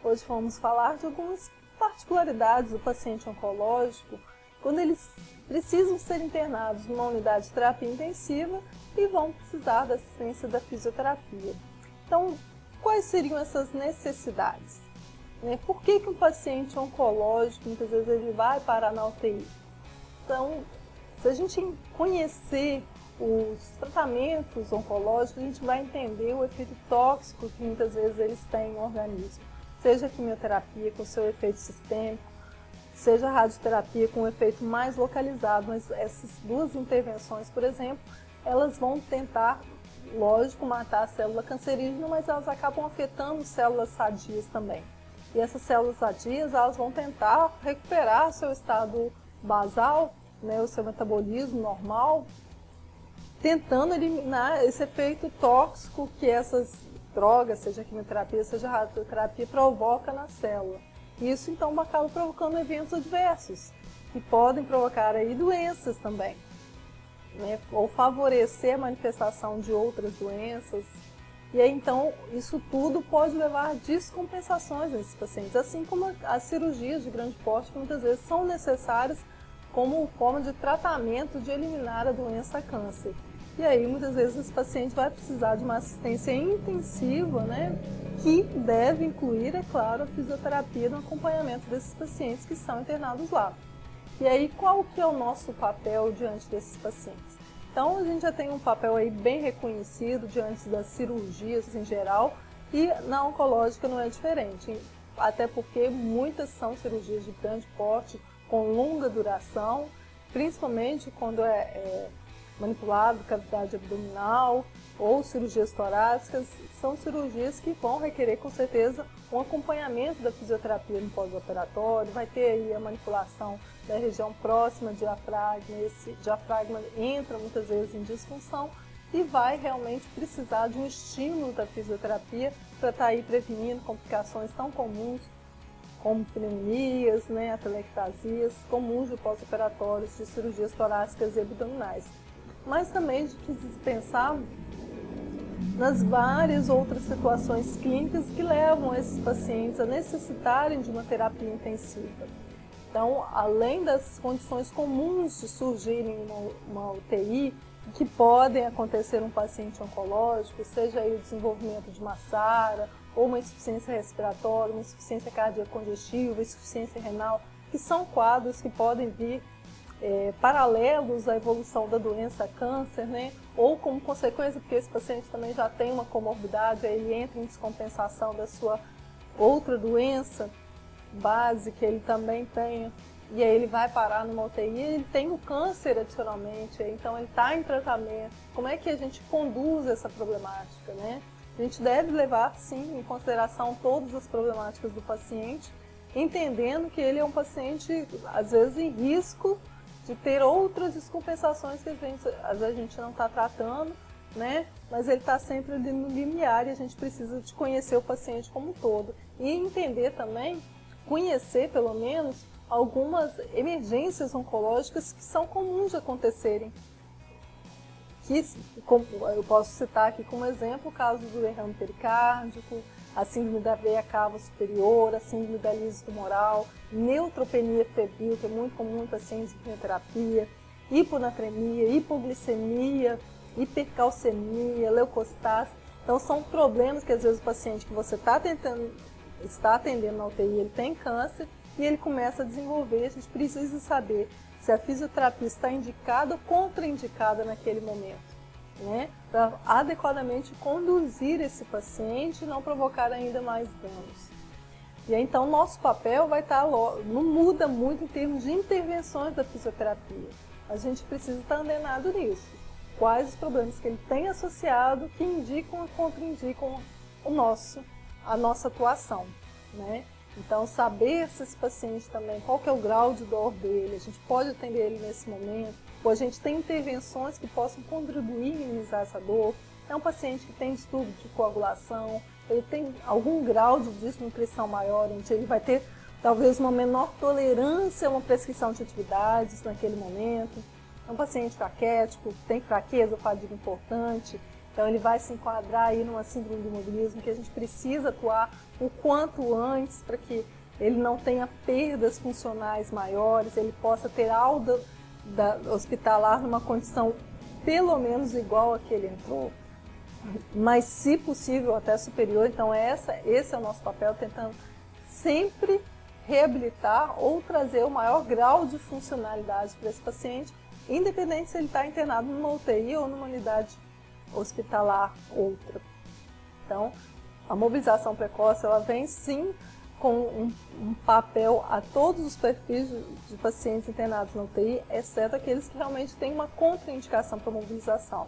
hoje vamos falar de algumas particularidades do paciente oncológico quando eles precisam ser internados numa unidade de terapia intensiva e vão precisar da assistência da fisioterapia. Então, quais seriam essas necessidades? Por que um paciente oncológico, muitas vezes, ele vai parar na UTI? Então, se a gente conhecer os tratamentos oncológicos, a gente vai entender o efeito tóxico que muitas vezes eles têm no organismo. Seja a quimioterapia com seu efeito sistêmico, seja a radioterapia com um efeito mais localizado, mas essas duas intervenções, por exemplo, elas vão tentar, lógico, matar a célula cancerígena, mas elas acabam afetando células sadias também. E essas células sadias, elas vão tentar recuperar seu estado basal, o seu metabolismo normal, tentando eliminar esse efeito tóxico que essas drogas, seja a quimioterapia, seja a radioterapia, provoca na célula. Isso, então, acaba provocando eventos adversos, que podem provocar aí doenças também, ou favorecer a manifestação de outras doenças. E aí, então, isso tudo pode levar a descompensações nesses pacientes, assim como as cirurgias de grande porte, que muitas vezes são necessárias como forma de tratamento de eliminar a doença câncer. E aí, muitas vezes, esse paciente vai precisar de uma assistência intensiva, que deve incluir, é claro, a fisioterapia no acompanhamento desses pacientes que são internados lá. E aí, qual que é o nosso papel diante desses pacientes? Então, a gente já tem um papel aí bem reconhecido diante das cirurgias em geral, e na oncológica não é diferente, até porque muitas são cirurgias de grande porte, com longa duração, principalmente quando é manipulado cavidade abdominal ou cirurgias torácicas, são cirurgias que vão requerer com certeza um acompanhamento da fisioterapia no pós-operatório, vai ter aí a manipulação da região próxima ao diafragma, esse diafragma entra muitas vezes em disfunção e vai realmente precisar de um estímulo da fisioterapia para estar aí prevenindo complicações tão comuns como pneumonias, atelectasias, comuns de pós-operatórios de cirurgias torácicas e abdominais. Mas também de pensar nas várias outras situações clínicas que levam esses pacientes a necessitarem de uma terapia intensiva. Então, além das condições comuns de surgirem uma UTI, que podem acontecer um paciente oncológico, seja aí o desenvolvimento de uma SARA, ou uma insuficiência respiratória, uma insuficiência cardíaca congestiva, insuficiência renal, que são quadros que podem vir paralelos à evolução da doença câncer, ou como consequência, porque esse paciente também já tem uma comorbidade, aí ele entra em descompensação da sua outra doença base que ele também tem, e aí ele vai parar numa UTI, ele tem o câncer adicionalmente, então ele está em tratamento. Como é que a gente conduz essa problemática, A gente deve levar, sim, em consideração todas as problemáticas do paciente, entendendo que ele é um paciente, às vezes, em risco de ter outras descompensações que às vezes a gente não está tratando, mas ele está sempre ali no limiar e a gente precisa de conhecer o paciente como um todo. E entender também, conhecer pelo menos, algumas emergências oncológicas que são comuns de acontecerem. Eu posso citar aqui como exemplo o caso do derrame pericárdico, a síndrome da veia cava superior, a síndrome da lise tumoral, neutropenia febril, que é muito comum em pacientes de quimioterapia, hiponatremia, hipoglicemia, hipercalcemia, leucostase. Então são problemas que às vezes o paciente que você está atendendo na UTI, ele tem câncer e ele começa a desenvolver. A gente precisa saber se a fisioterapia está indicada ou contraindicada naquele momento, para adequadamente conduzir esse paciente e não provocar ainda mais danos. E aí, então, nosso papel vai estar, não muda muito em termos de intervenções da fisioterapia, mas a gente precisa estar antenado nisso. Quais os problemas que ele tem associado que indicam ou contraindicam a nossa atuação, Então, saber se esse paciente também, qual que é o grau de dor dele, a gente pode atender ele nesse momento, ou a gente tem intervenções que possam contribuir em minimizar essa dor. É um paciente que tem distúrbio de coagulação, ele tem algum grau de desnutrição maior, onde ele vai ter talvez uma menor tolerância a uma prescrição de atividades naquele momento. É um paciente fraquético, tem fraqueza, fadiga importante. Então ele vai se enquadrar aí numa síndrome do imobilismo que a gente precisa atuar o quanto antes para que ele não tenha perdas funcionais maiores, ele possa ter alta hospitalar numa condição pelo menos igual a que ele entrou, mas se possível até superior. Então esse é o nosso papel, tentando sempre reabilitar ou trazer o maior grau de funcionalidade para esse paciente, independente se ele está internado numa UTI ou numa unidade hospitalar outra. Então, a mobilização precoce, ela vem sim com um papel a todos os perfis de pacientes internados na UTI, exceto aqueles que realmente têm uma contraindicação para mobilização.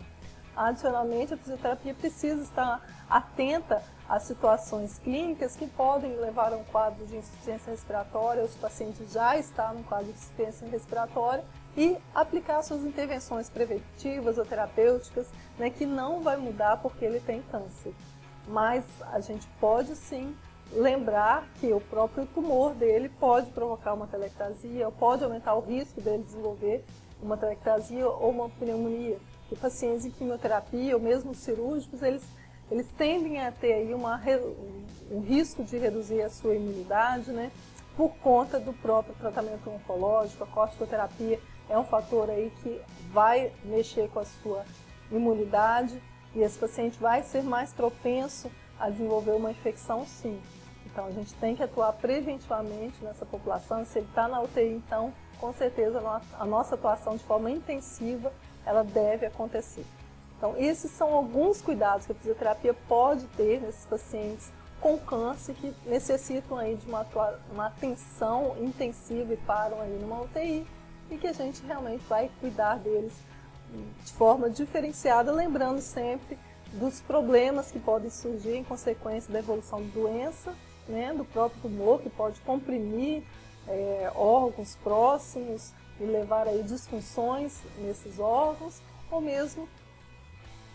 Adicionalmente, a fisioterapia precisa estar atenta às situações clínicas que podem levar a um quadro de insuficiência respiratória, ou se o paciente já está num quadro de insuficiência respiratória, e aplicar suas intervenções preventivas ou terapêuticas, né, que não vai mudar porque ele tem câncer. Mas a gente pode sim lembrar que o próprio tumor dele pode provocar uma telectasia, ou pode aumentar o risco dele desenvolver uma telectasia ou uma pneumonia. Que pacientes em quimioterapia ou mesmo cirúrgicos, eles tendem a ter aí um risco de reduzir a sua imunidade, né, por conta do próprio tratamento oncológico. A corticoterapia é um fator aí que vai mexer com a sua imunidade e esse paciente vai ser mais propenso a desenvolver uma infecção, sim. Então a gente tem que atuar preventivamente nessa população. Se ele está na UTI, então com certeza a nossa atuação de forma intensiva ela deve acontecer. Então esses são alguns cuidados que a fisioterapia pode ter nesses pacientes com câncer que necessitam aí de uma atenção intensiva e param aí numa UTI, e que a gente realmente vai cuidar deles de forma diferenciada, lembrando sempre dos problemas que podem surgir em consequência da evolução da doença, né, do próprio tumor, que pode comprimir órgãos próximos e levar aí disfunções nesses órgãos, ou mesmo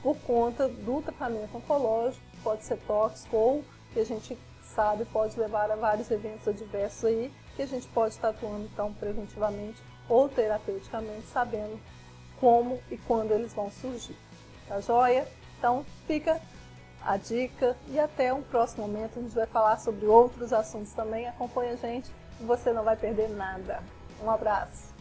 por conta do tratamento oncológico, que pode ser tóxico ou que a gente sabe pode levar a vários eventos adversos aí, que a gente pode estar atuando então preventivamente ou terapeuticamente, sabendo como e quando eles vão surgir. Tá joia? Então fica a dica e até um próximo momento. A gente vai falar sobre outros assuntos também. Acompanha a gente e você não vai perder nada. Um abraço!